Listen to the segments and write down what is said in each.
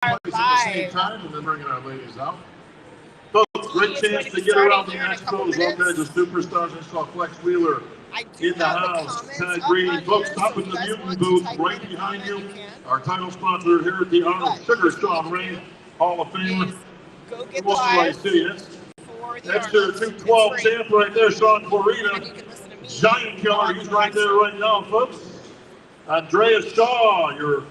At the same time, and then bringing our ladies out. Folks, great chance to get around the expos. All kinds of superstars. I saw Flex Wheeler in the house. Ty Green. Folks, stop at the Mutant booth right behind you. Our title sponsor here at the Arnold Sugar Sean Ray Hall of Famer. Why City. That's your 212 champ right there, Sean Clarita. Giant killer. He's right there right now, folks. Andrea Shaw, your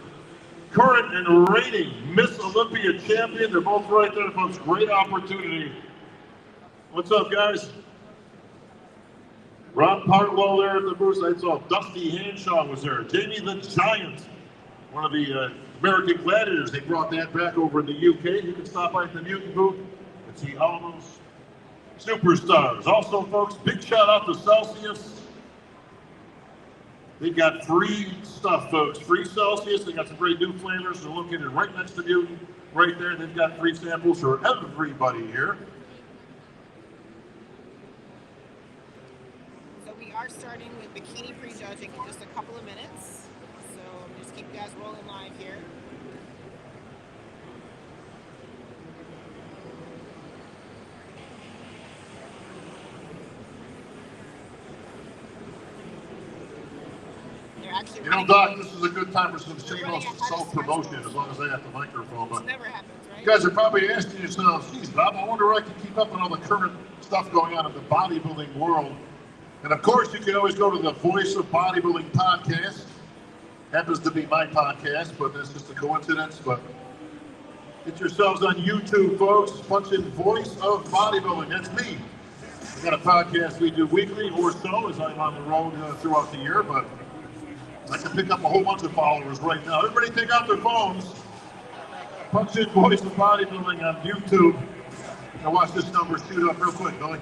current and reigning Miss Olympia champion. They're both right there, folks. Great opportunity. What's up, guys? Ron Partlow there at the booth. I saw Dusty Hanshaw was there. Jamie the Giant, one of the American Gladiators. They brought that back over in the UK. You can stop by at the Mutant booth and see all those superstars. Also, folks, big shout out to Celsius. They got free stuff, folks. Free Celsius. They got some great new flavors. They're located right next to Mutant, right there. They've got free samples for everybody here. So we are starting with Bikini Prejudging in just a couple of minutes. So just keep you guys rolling live here. You know, Doc, this is a good time for some shameless self-promotion as long as I have the microphone. But never happens, right? You guys are probably asking yourselves, geez, Bob, I wonder if I can keep up on all the current stuff going on in the bodybuilding world. And of course, you can always go to the Voice of Bodybuilding podcast. Happens to be my podcast, but that's just a coincidence. But get yourselves on YouTube, folks. Punch in Voice of Bodybuilding. That's me. We got a podcast we do weekly or so as I'm on the road throughout the year, but I can pick up a whole bunch of followers right now. Everybody take out their phones. Punch in Voice of Bodybuilding on YouTube. Now watch this number shoot up real quick, Billy.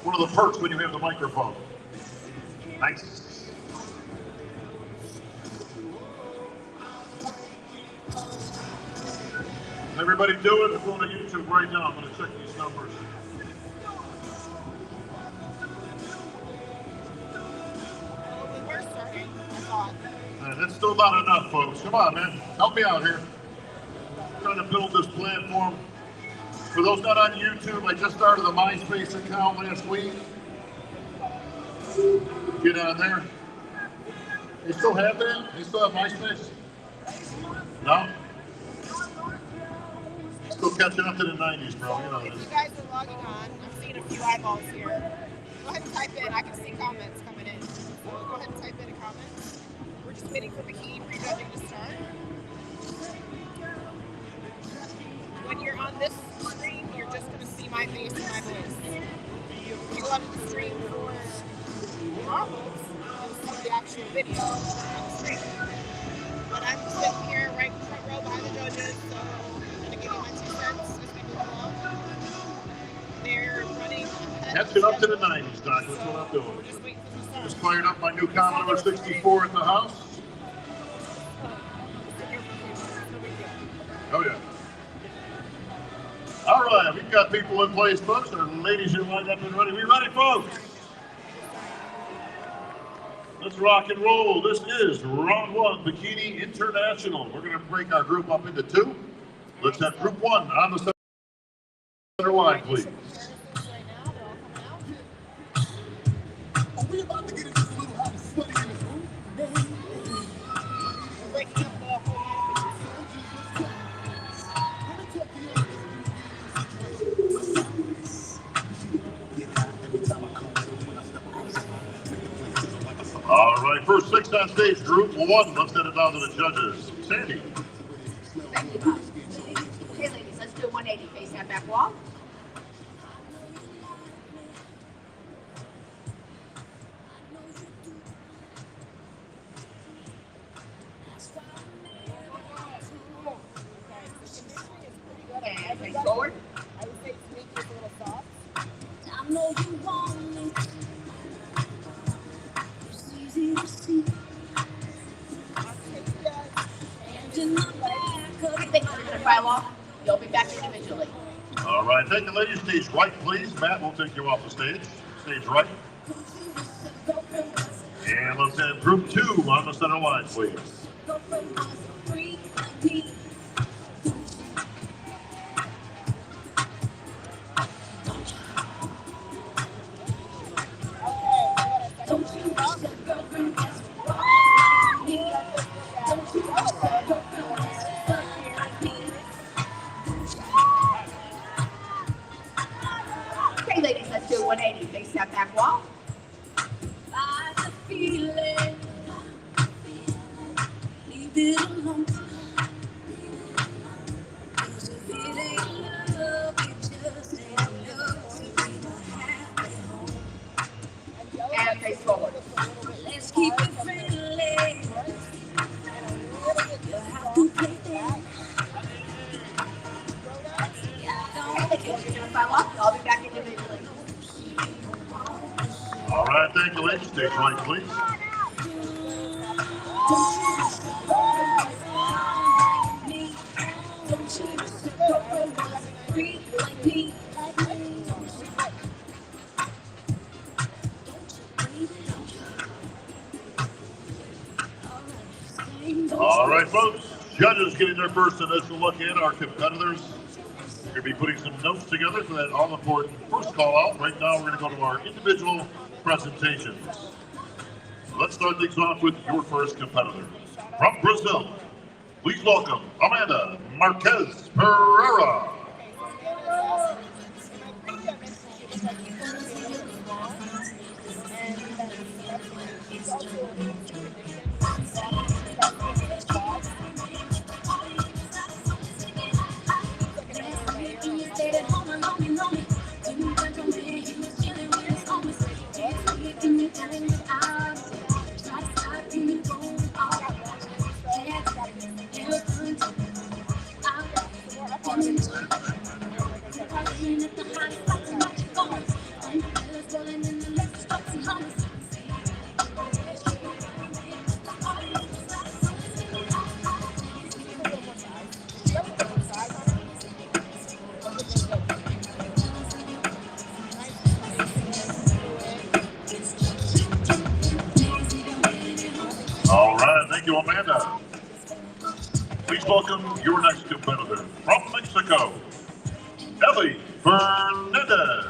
One of the perks when you have the microphone. Nice. Everybody do it. We're going to YouTube right now. I'm going to check these numbers. That's still not enough, folks. Come on, man. Help me out here. I'm trying to build this platform. For those not on YouTube, I just started a MySpace account last week. Get on there. They still have that? They still have MySpace? No? Still catching up to the 90s, bro. You know if this. you guys are logging on, I'm seeing a few eyeballs here. Go ahead and type in. I can see comments coming in. So go ahead and type in a comment. We're just waiting for Bikini Prejudging to start. When you're on this screen, you're just going to see my face and my voice. If you go onto the screen for Arnold, you'll see the actual video on the screen. But I'm sitting here right in the front row behind the judges, so I'm going to give you my 2 cents as we move along. They're running ahead. Catching up to the 90s, Doc. That's what I'm doing. We're just waiting for the start. Just fired up my new Commodore 64 at the house. Oh, yeah. All right, we've got people in place, folks. Our ladies are lined up and ready. We ready, folks? Let's rock and roll. This is round 1, Bikini International. We're going to break our group up into 2. Let's have group 1 on the center line, please. We about to get into a little hot and sweaty in this room. All right, first 6 on stage, group 1. Let's send it down to the judges. Sandy. Thank you, Bob. Okay, ladies, let's do a 180 face that back wall. And face forward. I would say sneak is a little soft. I know you want me. It's easy to see. And in the back of Take things to the firewall. You'll be back individually. All right, take the ladies stage right, please. Matt, we'll take you off the stage. Stage right. And let's have group 2 on the center line, please. Okay, ladies, let's do 180. Face that back wall. I can feel it. Leave it alone. 'Cause if it ain't love, it just ain't love. And face forward. Let's keep it friendly. You have to play that. I'll be back individually. All right, thank you, ladies. Stage right, please. All right, folks. Judges getting their first initial look at our competitors. We're going to be putting some notes together for that all-important first call-out. Right now, we're going to go to our individual presentations. Let's start things off with your first competitor. From Brazil, please welcome Amanda Marquez Pereira. All right, thank you, Amanda. Please welcome your next competitor from Mexico, Ellie Fernandez.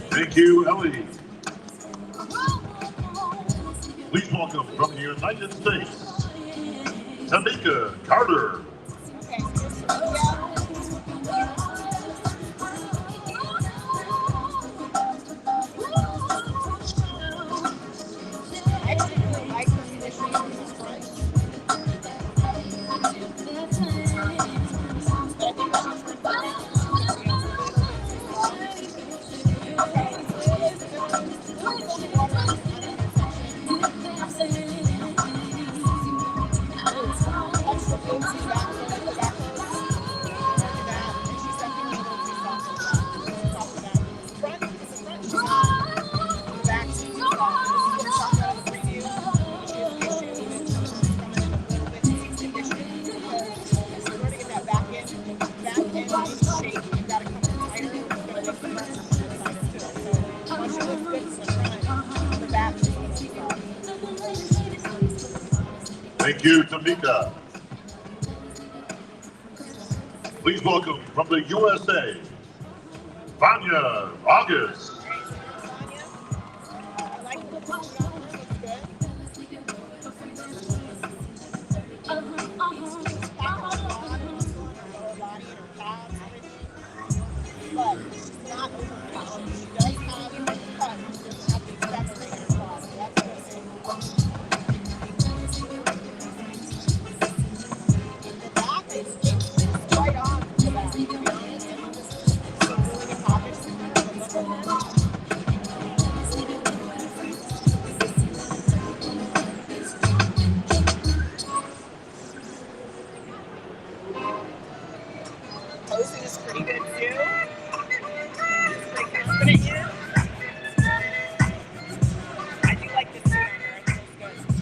Thank you, Ellie. Please welcome from the United States, Tamika Carter. Thank you, Tamika. Please welcome from the USA, Vanya August. posing is pretty good too. She's pretty confident here. I do like this suit on her. I think it's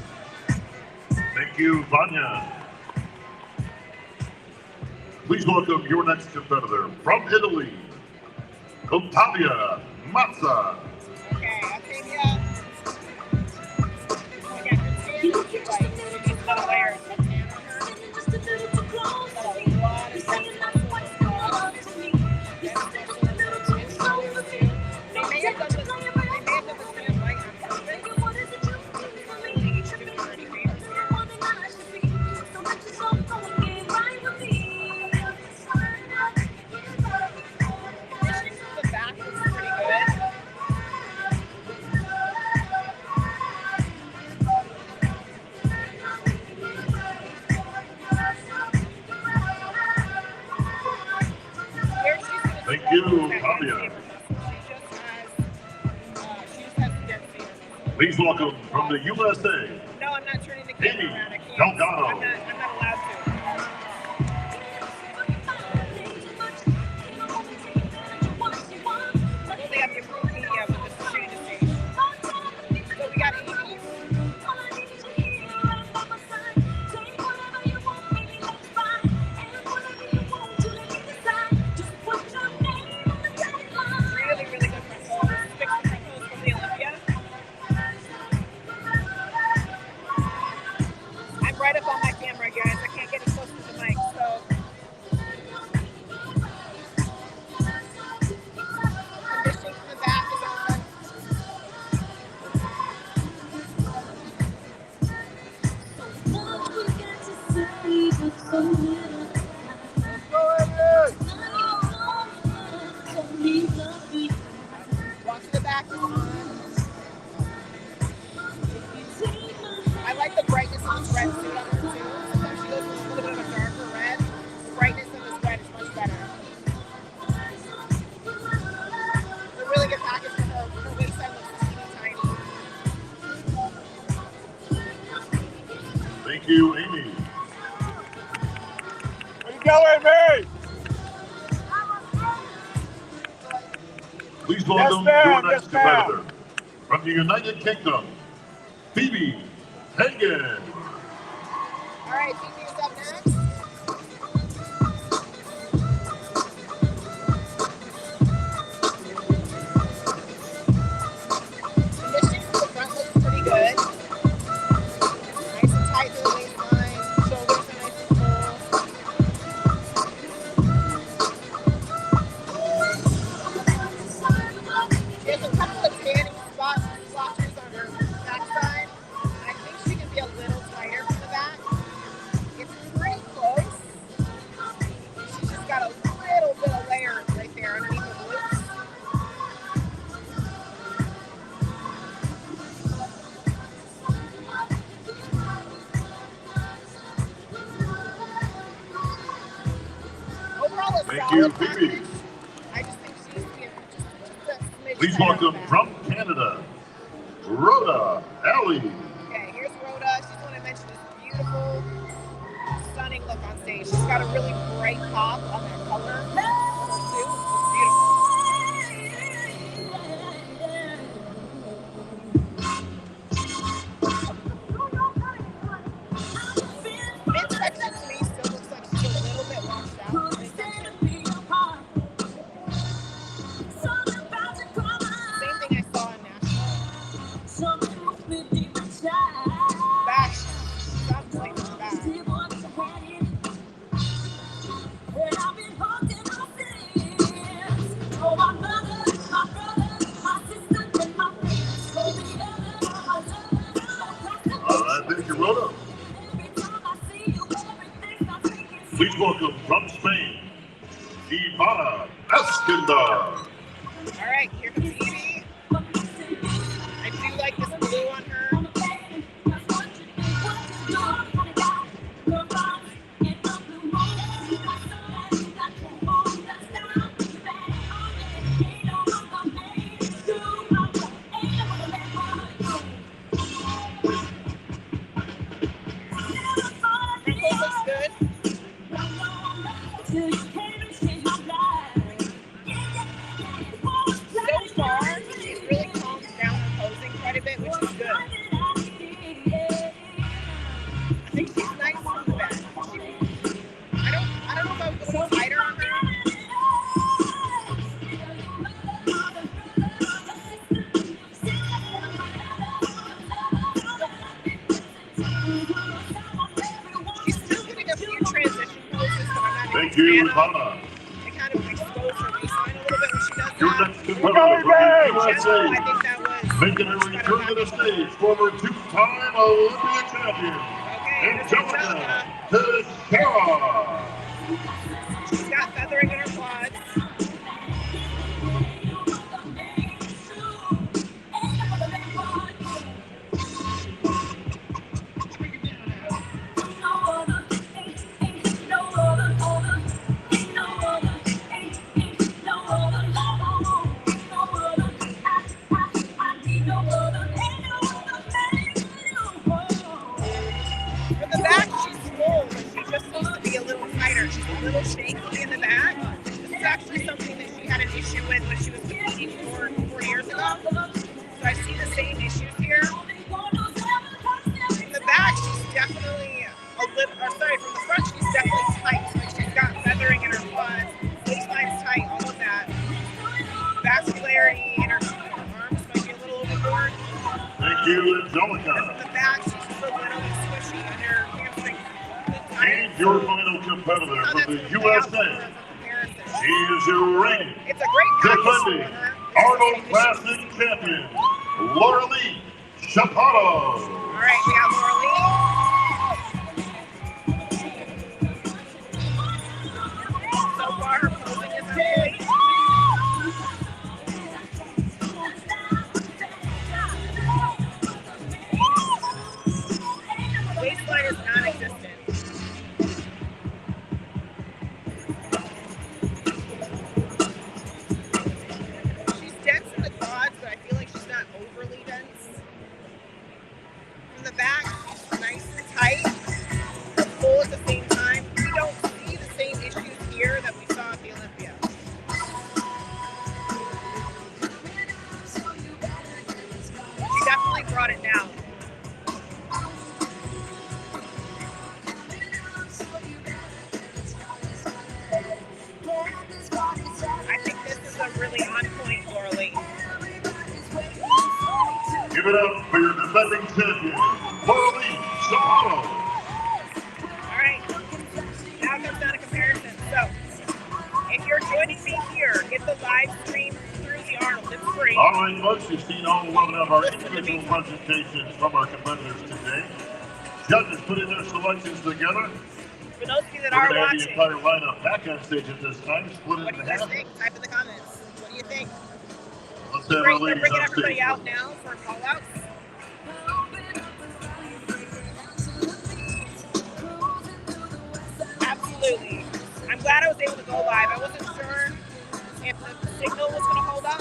good. Thank you, Vanya. Please welcome your next competitor from Italy, Ottavia Mazza. Okay, Octavia. Again, her tan is like, she needs another layer of tan on her. Got a lot of stuff. They may have done this tan white on purpose. Each of them already favors here. Conditioning from the back is pretty good. Thank you, Fabia. She just has the dead fever. Please welcome from the USA, No, I'm not turning the camera Amy around. I can't. Delgado. I'm not allowed to. They have the approved media with the change of station. So we got Amy. Really, really good performance. Fixed the signals from the Olympia. I'm right up on my camera, guys. I can't get it close to the mic, so. Conditioning from the back is on. Walk to the back is on. I like the brightness of this red suit on her too. Sometimes she goes with a little bit of a darker red. The brightness of this red is much better. It's a really good package for her. Her waistline looks teeny tiny. Thank you, Amy. Where you going, Amy? Please welcome ma'am. your next Yes, ma'am. competitor from the United Kingdom, Phoebe Hagen. All right, Phoebe is up next. Conditioning from the front looks pretty good. Nice and tight to the waistline. Shoulders are nice and full. She has a couple of tanning spots and splotches on her backside. I think she can be a little tighter from the back. It's pretty close. She's just got a little bit of layer right there underneath her glutes. Overall, a Thank solid you, package. Phoebe. I just think she needs to be just a smidge Please tighter on welcome the back. from Canada, Rhoda Alley. Okay, here's Rhoda. She's the one I mentioned. This beautiful, stunning look on stage. She's got a really bright pop on that color on her suit. It's beautiful. Midsection to me still looks like she's a little bit washed out. Midsection. Same thing I saw in Nashville. Back. Stop playing with the back. Thank you, Rhoda. Please welcome from Spain, Ivana Escandar. All right, here comes Evie. I do like this blue on her. Wrinkles looks good. Thank you, Ivana. They kind of expose her waistline a little bit when she does Your that. next competitor from the USA, I think that was making a return to the stage, former two-time Olympic champion, Angelica Teixeira. She's got feathering in her quads. From the back, she's full, but she just needs to be a little tighter. She's a little shaky in the back. This is actually something that she had an issue with when she was competing 4 years ago. So I see the same issues here. From the back, she's definitely a little, or sorry, from the front, she's definitely tight. Like she's got feathering in her quads, waistline's tight, all of that. Vascularity in her arms might be a little overboard. Thank you, Angelica. From the back, she's just a little bit squishy under hamstring. And your final competitor from the USA. She is your reigning, It's a great defending Arnold Classic champion, Laura Lee Chappano. All right, we got Laura Lee. So far, her posing is okay. Waistline is non-existent. She's dense in the quads, but I feel like she's not overly dense. From the back, she's nice and tight, but full at the same time. We don't see the same issues here that we saw at the Olympia. She definitely brought it down. I think this is a really on-point Laura Lee. Give it up for your defending champion, Laura Lee Chappano. All right, now comes down to comparison. So, if you're joining me here, get the live stream through the Arnold. It's free. All right, folks, you've seen all 11 of our individual presentations from our competitors today. Judges putting their selections together. For those of you that We're are going to have the watching, entire lineup back on stage at this time, split what it do in you guys half. think? Type in the comments. What do you think? Let's have our They're ladies bringing on everybody stage. out now for callouts. Absolutely. I'm glad I was able to go live. I wasn't sure if the signal was going to hold up.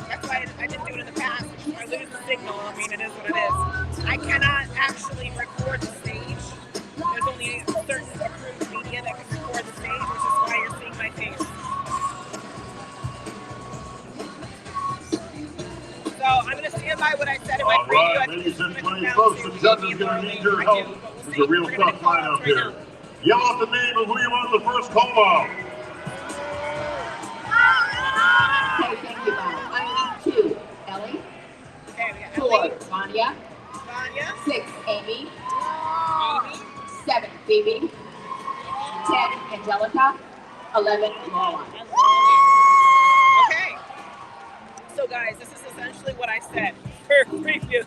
That's why I didn't do it in the past. If I lose the signal, I mean, it is what it is. I cannot actually record the stage. There's only certain approved media that can record the stage, which is why you're seeing my face. So I'm going to stand by what I said in my All preview. I right, think ladies this and is gonna gentlemen, come folks, down the to judges me are and going Laura to Lee. need your I help. do, but we'll There's see. a real We're gonna tough call lineup outs right here. now. Yell out the name of who you want the first call out. Okay, thank you, Bob. I need 2, Ellie. Okay, we got 4, Ellie, Vanya. Vanya, 6, Amy. Amy, 7, Phoebe. 10, Angelica. 11, Laura. and Laura. Okay. So guys, this is essentially what I said for previews.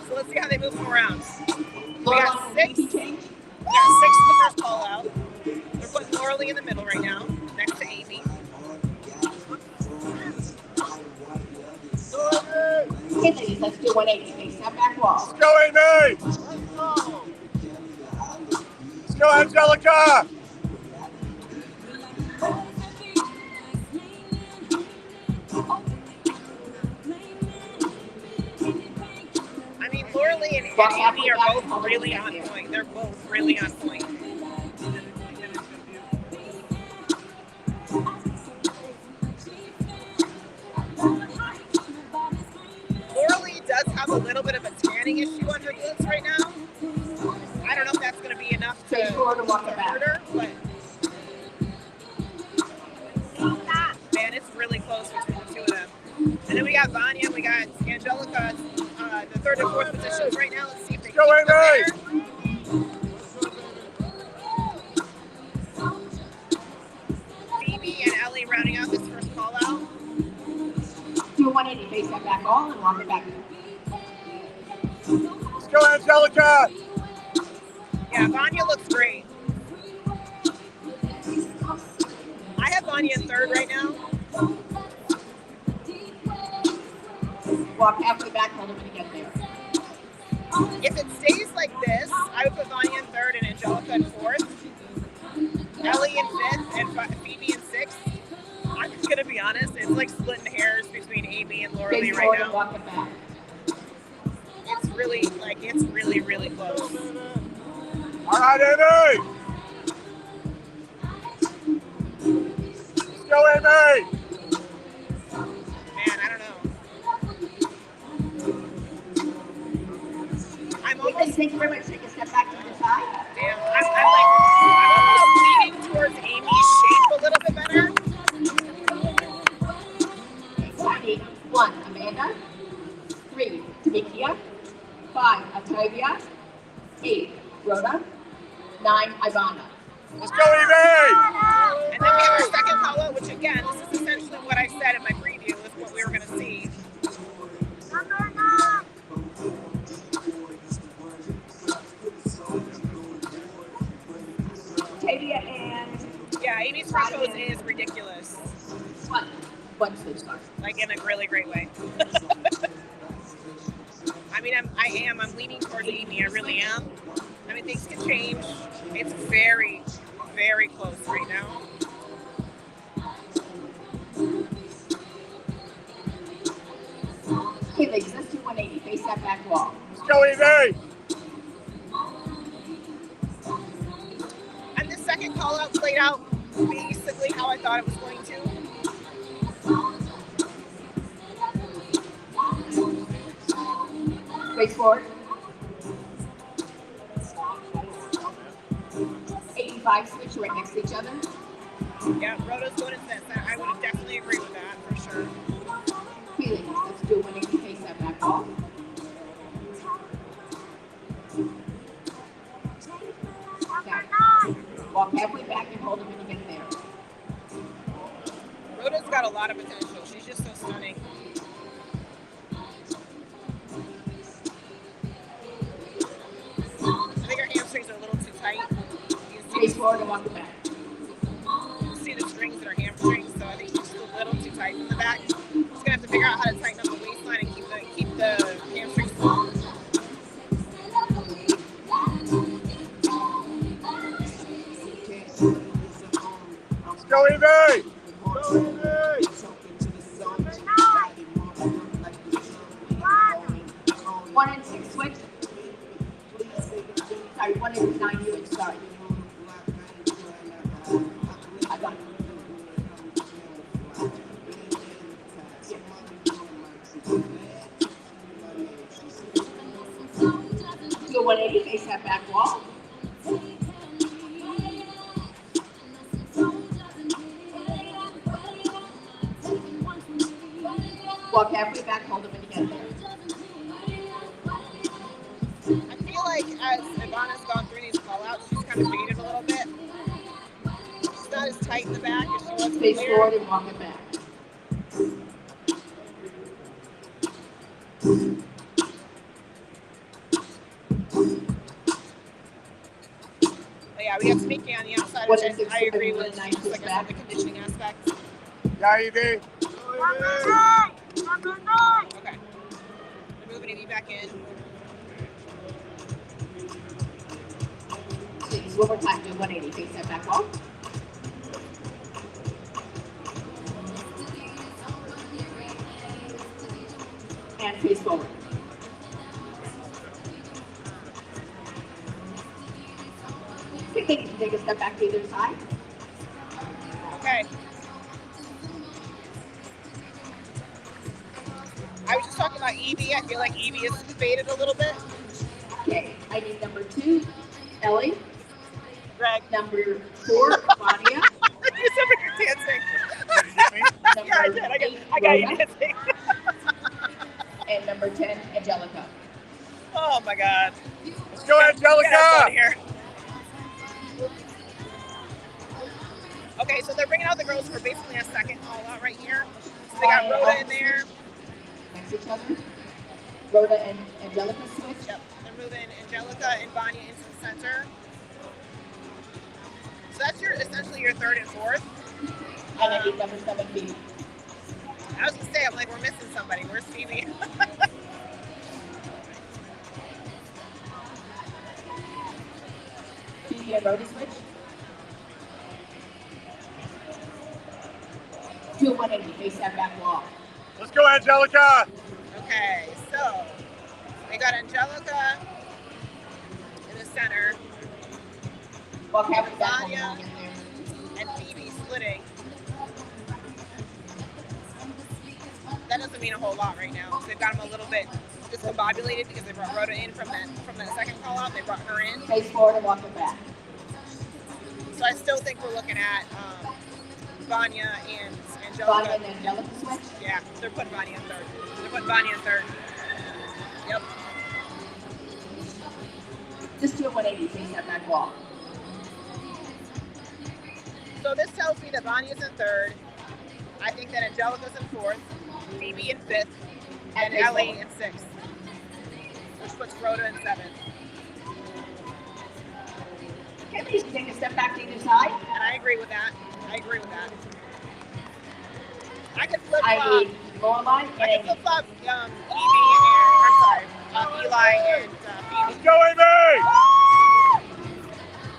So let's see how they move them around. We got 6. We got 6 in the first call out. They're putting Laura Lee in the middle right now, next to Amy. Okay, ladies, let's do 180. Face that back wall. Let's go, Amy! Let's go, Angelica! I mean, Laura Lee and Amy are both really on point. They're both really on point. Laura Lee does have a little bit of a tanning issue on her glutes right now. I don't know if that's going to be enough to hurt her, but man, it's really close between the two of them. And then we got Vanya, we got Angelica, the third and fourth positions right now. Let's see if they Go, keep them Amy! there. 180, face that back wall and walk it back. Let's go, Angelica. Yeah, Vanya looks great. I have Vanya in third right now. Walk halfway back, hold them when you get there. If it stays like this, I would put Vanya in third and Angelica in fourth. Ellie in fifth and Phoebe in sixth. I'm just gonna be honest, it's like splitting hairs between Amy and Laura Lee Face right forward and now. walk it back. It's really close. All right, Amy. Let's go, Amy. Man, I don't know. I'm Ethan, almost, thank you very much. Take a step back to the side. damn, I'm almost leaning towards Amy's shape a little bit better. Okay, 1, Amanda. 3, Tamikia. 5, Octavia. 8, Rhoda. 9, Ivana. Let's go, Amy. And then we have our second call-out, which again, this is essentially what I said in my preview, is what we were going to see. Octavia and Yeah, Amy's front pose is ridiculous. one switch bar. Like in a really great way. I mean, I'm leaning towards Amy, I really am. I mean, things can change. It's very, very close right now. Okay, ladies, let's do 180. Face that back wall. Let's go, Amy. And the second call-out played out basically how I thought it was going to. Face forward. 85, switch right next to each other. Yeah, Rhoda's going into this. I would definitely agree with that, for sure. Okay, ladies, let's do 180. Face that back wall. Now, walk halfway back and hold them when you get there. Rhoda's got a lot of potential. She's just so stunning. I think her hamstrings are a little too tight. You Face can forward and walk it back. see the strings in her hamstrings, so I think she's a little too tight in the back. She's gonna have to figure out how to tighten up the waistline and keep the hamstrings full. Let's go, Amy. Go, Amy. 1 and 6, switch. Sorry, 1 and 9 units, sorry. I got it. Do a 180, face that back wall. Walk halfway back, hold them when you get there. I feel like as Ivana's gone through these call-outs, she's kind of faded a little bit. She's not as tight in the back as she was Face earlier. forward and walk it back. But yeah, we have Sneaky on the outside, What which is it, I agree with. nice She's with like back? on the conditioning aspect. Yeah, Amy. Okay. We're moving Evie back in. Please, one more time, do 180, face that back wall. And face forward. Okay, you can take a step back to either side. Okay. I was just talking about Evie. I feel like Evie is faded a little bit. Okay, I need number 2, Ellie. Greg. Number 4, Vanya. You said we were dancing. Number Yeah, I did. 8, I got you Rhoda. dancing. And number 10, Angelica. Oh my God. Let's go, Get us out of Angelica. here. Okay, so they're bringing out the girls for basically a second call out right here. So they got Rhoda in there. against each other. Rhoda and Angelica switch. Yep. They're moving Angelica and Vanya into the center. So that's essentially your third and fourth. And I need number 7 Phoebe. I was gonna say, I'm like, we're missing somebody. Where's Phoebe? Phoebe and Rhoda switch. 2 180 face down back wall. Let's go, Angelica. Okay, so we got Angelica in the center, Walk halfway back. Vanya and Phoebe splitting. That doesn't mean a whole lot right now. They've got them a little bit discombobulated because they brought Rhoda in from that second call out. They brought her in. Face forward and walk it back. So I still think we're looking at Vanya and Vanya Angelica. and Angelica switch. Yeah, they're putting Vanya in third. They're putting Vanya in third. Yep. Just do a 180 face down back wall. So this tells me that Vanya's in third. I think that Angelica's in fourth, Phoebe in fifth, and face Ellie forward. in sixth, which puts Rhoda in seventh. Okay, please take a step back to either side. And I agree with that. I agree with that. I could flip I flop. need Lorelai I could and flip flop Eli and Let's Phoebe. go, Amy.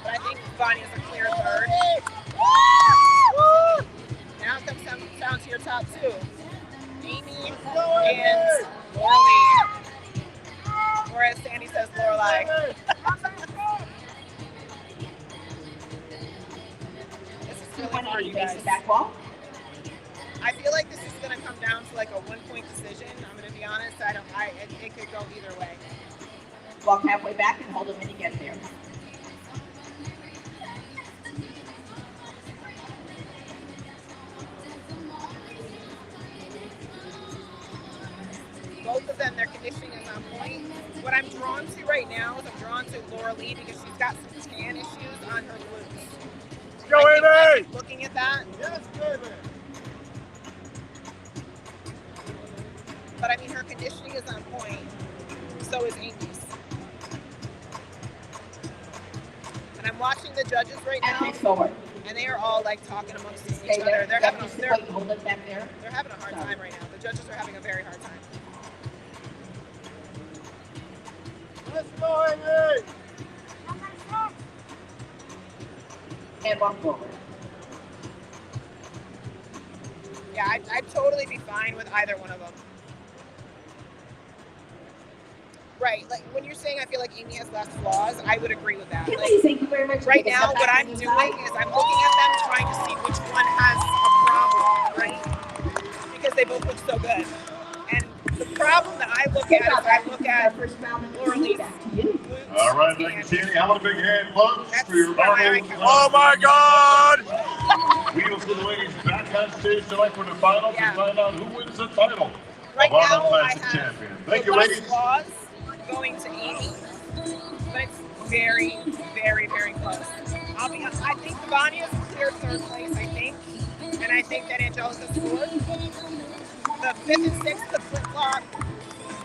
But I think Vanya's a clear third. Now comes down to your top two. Amy and Lorelai. Or as Sandy says, Lorelai. This is do really hard, 180 you face guys. back wall. I feel like this is going to come down to like a 1-point decision. I'm going to be honest. It could go either way. Walk halfway back and hold them when you get there. Both of them, their conditioning is on point. What I'm drawn to right now is I'm drawn to Laura Lee because she's got some tan issues on her glutes. Let's go, Amy. Looking at that. Yes, baby. But I mean, her conditioning is on point. So is Amy's. And I'm watching the judges right And now, face forward. and they are all like talking amongst each Stay other. there. They're having Hold it back there. a hard time right now. The judges are having a very hard time. Let's go, Amy. And walk forward. Yeah, I'd totally be fine with either one of them. Right, like when you're saying I feel like Amy has less flaws, I would agree with that. Okay, Like, please, thank you very much. right Take a now, step what back I'm to doing either is side. I'm looking at them trying to see which one has a problem, right? Because they both look so good. And the problem that I look at is I look at first round of Laura Lee's back to you. glutes All right, thank and you, Sandy. How about a big hand, folks, for your Arnold Oh my God. Wheels to the ladies back on stage tonight for the finals Yeah. to find out who wins the title right of Arnold now I Classic have Champion. Thank the you, less ladies. flaws going to Amy, but it's very, very, very close. I'll be honest, I think Vanya's clear third place, I think. And I think that Angelica's fourth. The fifth and sixth could flip-flop.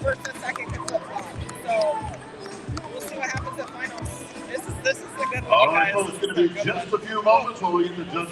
First and second could flip-flop. So we'll see what happens at finals. This is a good one, All you right, guys. folks, it's going This is to be a good just one. a few moments while we get the judges.